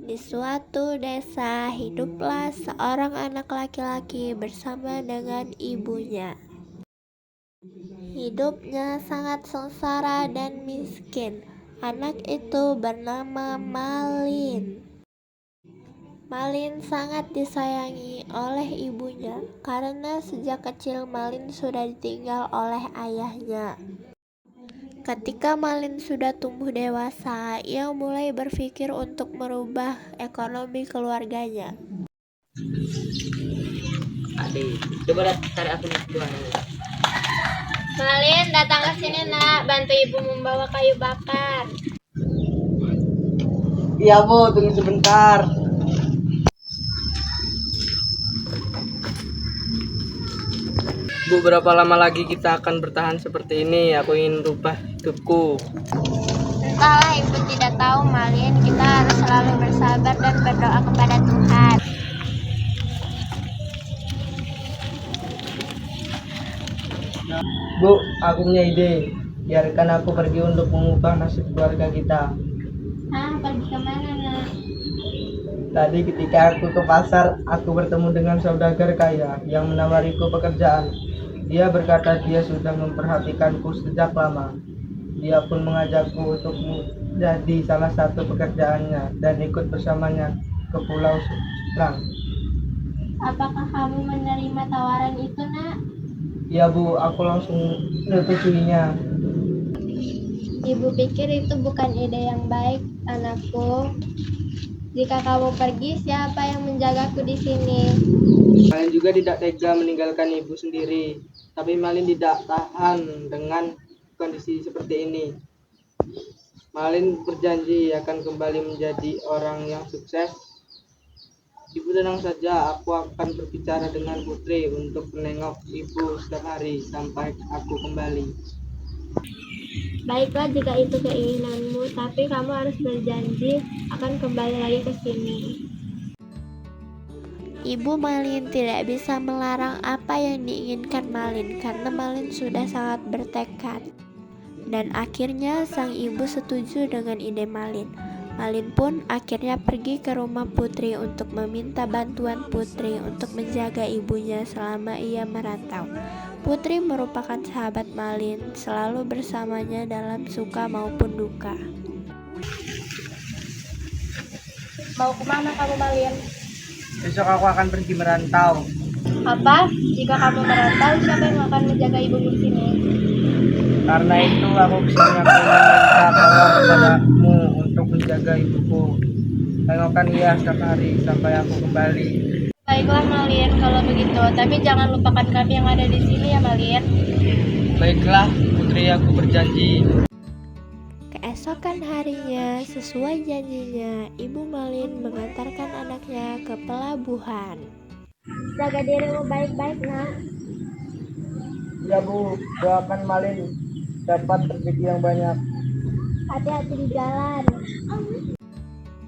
Di suatu desa hiduplah seorang anak laki-laki bersama dengan ibunya. Hidupnya sangat sengsara dan miskin. Anak itu bernama Malin. Malin sangat disayangi oleh ibunya karena sejak kecil Malin sudah ditinggal oleh ayahnya. Ketika Malin sudah tumbuh dewasa, ia mulai berpikir untuk merubah ekonomi keluarganya. Adik, coba cari aku tuan. Malin, datang ke sini nak, bantu ibu membawa kayu bakar. Iya Bu, tunggu sebentar. Bu, berapa lama lagi kita akan bertahan seperti ini? Aku ingin rubah hidupku. Entahlah, ibu tidak tahu Malin. Kita harus selalu bersabar dan berdoa kepada Tuhan. Bu, aku punya ide. Biarkan aku pergi untuk mengubah nasib keluarga kita. Pergi kemana nak? Tadi ketika aku ke pasar, aku bertemu dengan saudagar kaya yang menawariku pekerjaan. Dia berkata dia sudah memperhatikanku sejak lama. Dia pun mengajakku untuk menjadi salah satu pekerjaannya dan ikut bersamanya ke Pulau Seberang. Apakah kamu menerima tawaran itu nak? Ya Bu, aku langsung menyetujuinya. Ibu pikir itu bukan ide yang baik, anakku. Jika kamu pergi, siapa yang menjagaku di sini? Malin juga tidak tega meninggalkan ibu sendiri, tapi Malin tidak tahan dengan kondisi seperti ini. Malin berjanji akan kembali menjadi orang yang sukses. Ibu tenang saja, aku akan berbicara dengan Putri untuk menengok ibu setiap hari sampai aku kembali. Baiklah jika itu keinginanmu, tapi kamu harus berjanji akan kembali lagi ke sini. Ibu Malin tidak bisa melarang apa yang diinginkan Malin karena Malin sudah sangat bertekad. Dan akhirnya sang ibu setuju dengan ide Malin. Malin pun akhirnya pergi ke rumah Putri untuk meminta bantuan Putri untuk menjaga ibunya selama ia merantau. Putri merupakan sahabat Malin, selalu bersamanya dalam suka maupun duka. Mau kemana kamu Malin? Besok aku akan pergi merantau. Apa? Jika kamu merantau, siapa yang akan menjaga ibumu di sini? Karena itu aku kesini aku meminta tolong kepadamu untuk menjaga ibuku. Tengokkan ia setiap hari sampai aku kembali. Baiklah Malin, kalau begitu. Tapi jangan lupakan kami yang ada di sini ya Malin. Baiklah Putri, aku berjanji. Keesokan harinya, sesuai janjinya, Ibu Malin mengantarkan anaknya ke pelabuhan. Jaga dirimu baik-baik nak. Ya Bu, doakan Malin dapat rezeki yang banyak. Hati-hati di jalan.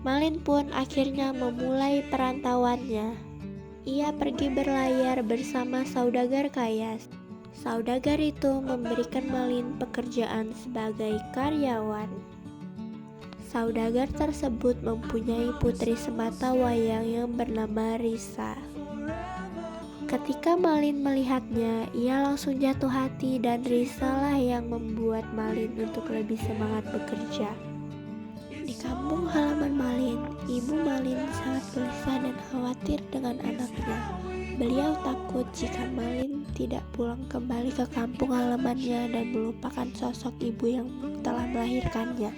Malin pun akhirnya memulai perantauannya. Ia pergi berlayar bersama saudagar kaya. Saudagar itu memberikan Malin pekerjaan sebagai karyawan. Saudagar tersebut mempunyai putri sematawayang yang bernama Risa. Ketika Malin melihatnya, ia langsung jatuh hati dan Risa lah yang membuat Malin untuk lebih semangat bekerja. Di kampung halaman Malin, ibu Malin sangat gelisah dan khawatir dengan anaknya. Beliau takut jika Malin tidak pulang kembali ke kampung halamannya dan melupakan sosok ibu yang telah melahirkannya.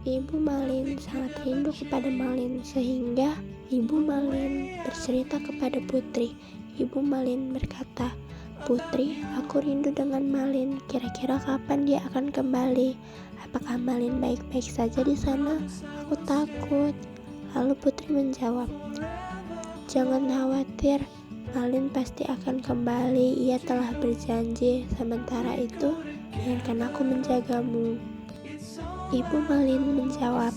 Ibu Malin sangat rindu kepada Malin sehingga Ibu Malin bercerita kepada Putri. Ibu Malin berkata, "Putri, aku rindu dengan Malin. Kira-kira kapan dia akan kembali? Apakah Malin baik-baik saja di sana? Aku takut." Lalu Putri menjawab, "Jangan khawatir, Malin pasti akan kembali. Ia telah berjanji. Sementara itu, biarkan aku menjagamu." Ibu Malin menjawab,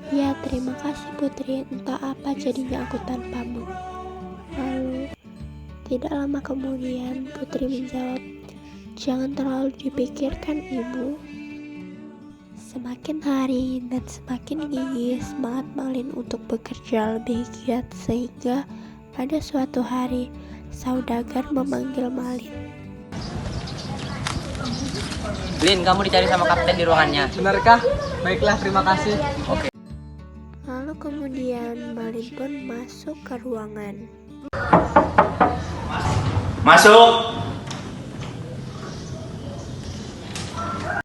"Ya, terima kasih Putri. Entah apa jadinya aku tanpamu." Lalu, tidak lama kemudian Putri menjawab, "Jangan terlalu dipikirkan Ibu. Semakin hari dan semakin gigih semangat Malin untuk bekerja lebih giat sehingga pada suatu hari saudagar memanggil Malin. Lin, kamu dicari sama kapten di ruangannya. Benarkah? Baiklah, terima kasih. Oke. Lalu kemudian Malin pun masuk ke ruangan. Masuk.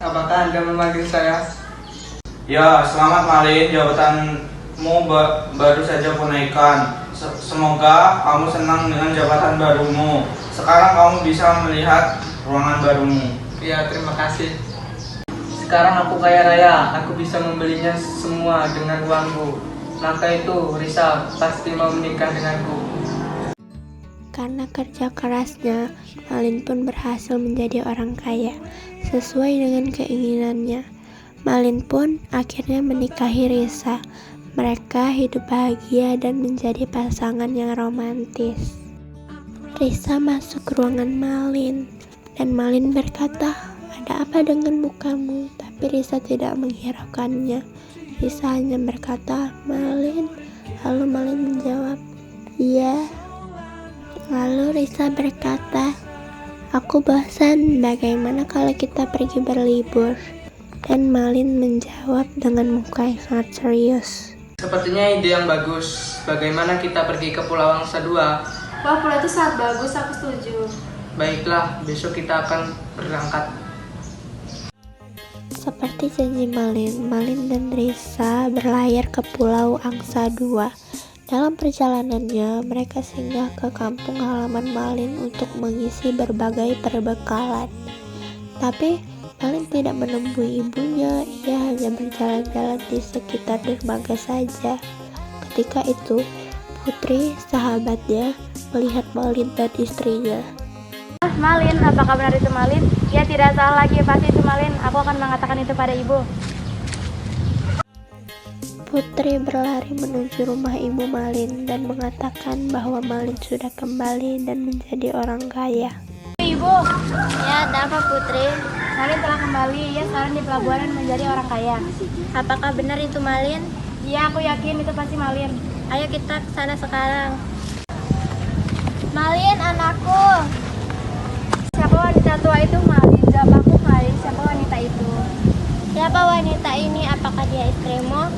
Apakah Anda memanggil saya? Ya, selamat Malin, jabatanmu baru saja aku naikkan. Semoga kamu senang dengan jabatan barumu. Sekarang kamu bisa melihat ruangan barumu. Ya, terima kasih. Sekarang aku kaya raya, aku bisa membelinya semua dengan uangku. Maka itu Risa pasti mau menikah denganku. Karena kerja kerasnya, Malin pun berhasil menjadi orang kaya sesuai dengan keinginannya. Malin pun akhirnya menikahi Risa. Mereka hidup bahagia dan menjadi pasangan yang romantis. Risa masuk ke ruangan Malin dan Malin berkata, "Ada apa dengan mukamu?" Tapi Risa tidak menghiraukannya. Risa hanya berkata, "Malin." Lalu Malin menjawab, "Iya." Lalu Risa berkata, "Aku bosan, bagaimana kalau kita pergi berlibur?" Dan Malin menjawab dengan muka yang sangat serius, Sepertinya ide yang bagus. Bagaimana kita pergi ke Pulau Angsa 2? Wah, pulau itu sangat bagus, aku setuju. Baiklah, besok kita akan berangkat. Seperti janji Malin, Malin dan Risa berlayar ke Pulau Angsa 2. Dalam perjalanannya, mereka singgah ke kampung halaman Malin untuk mengisi berbagai perbekalan. Tapi Malin tidak menemui ibunya, ia hanya berjalan-jalan di sekitar dermaga saja. Ketika itu, Putri, sahabatnya, melihat Malin dan istrinya. Malin, apakah benar itu Malin? Ya, tidak salah lagi, pasti itu Malin. Aku akan mengatakan itu pada ibu. Putri berlari menuju rumah ibu Malin dan mengatakan bahwa Malin sudah kembali dan menjadi orang kaya. Ibu, ya ada apa Putri? Malin telah kembali, ya sekarang di pelabuhan menjadi orang kaya. Apakah benar itu Malin? Iya, aku yakin itu pasti Malin. Ayo kita ke sana sekarang. Malin, anakku. Siapa wanita tua itu Malin? Jawab aku Malin, siapa wanita itu? Siapa wanita ini? Apakah dia istrimu?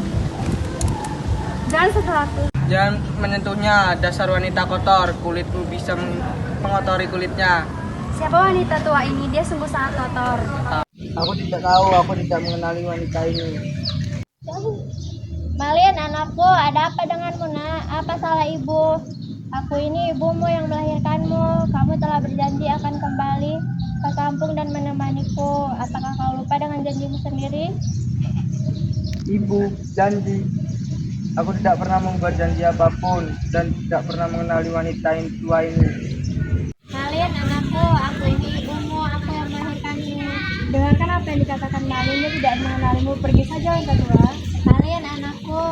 Jangan sentuh aku. Jangan menyentuhnya, dasar wanita kotor. Kulitmu bisa mengotori kulitnya. Siapa wanita tua ini? Dia sungguh sangat kotor. Aku tidak tahu, aku tidak mengenali wanita ini. Malin, anakku, ada apa denganmu, nak? Apa salah ibu? Aku ini ibumu yang melahirkanmu. Kamu telah berjanji akan kembali ke kampung dan menemaniku. Apakah kau lupa dengan janjimu sendiri? Ibu, janji. Aku tidak pernah membuat janji apapun dan tidak pernah mengenali wanita yang tua ini. Malin, anakku, aku ini ibumu. Aku yang melahirkanmu. Dengarkan apa yang dikatakan Malin, dia tidak mengenalimu. Pergi saja wanita tua. Malin, anakku.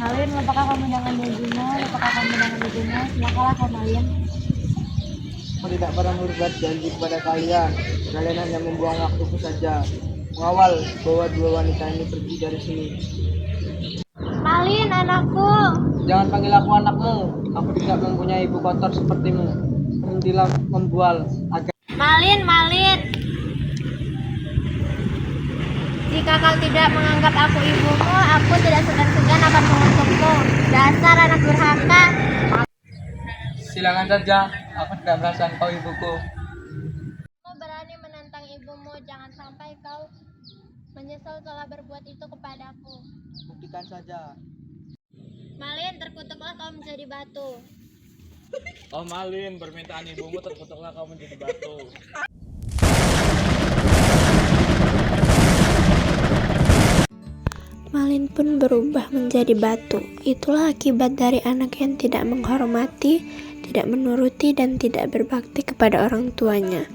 Malin, lupakan kamu dengan janjimu, lupakan kamu dengan ibumu. Silakanlah kau Malin. Aku tidak pernah berbuat janji kepada kalian. Kalian hanya membuang waktuku saja. Mengawal bahwa dua wanita ini pergi dari sini. Malin, anakku. Jangan panggil aku anakmu. Aku tidak mempunyai ibu kotor sepertimu. Berhentilah membual. Malin, Malin. Jika kau tidak menganggap aku ibumu, aku tidak segan-segan akan mengutukmu. Dasar anak durhaka. Silakan saja. Aku tidak merasa engkau ibuku. Kau berani menantang ibumu, jangan sampai kau menyesal telah berbuat itu kepadaku. Buktikan saja. Malin, terkutuklah kau menjadi batu. Oh Malin, permintaan ibumu terkutuklah kamu menjadi batu. Malin pun berubah menjadi batu. Itulah akibat dari anak yang tidak menghormati, tidak menuruti, dan tidak berbakti kepada orang tuanya.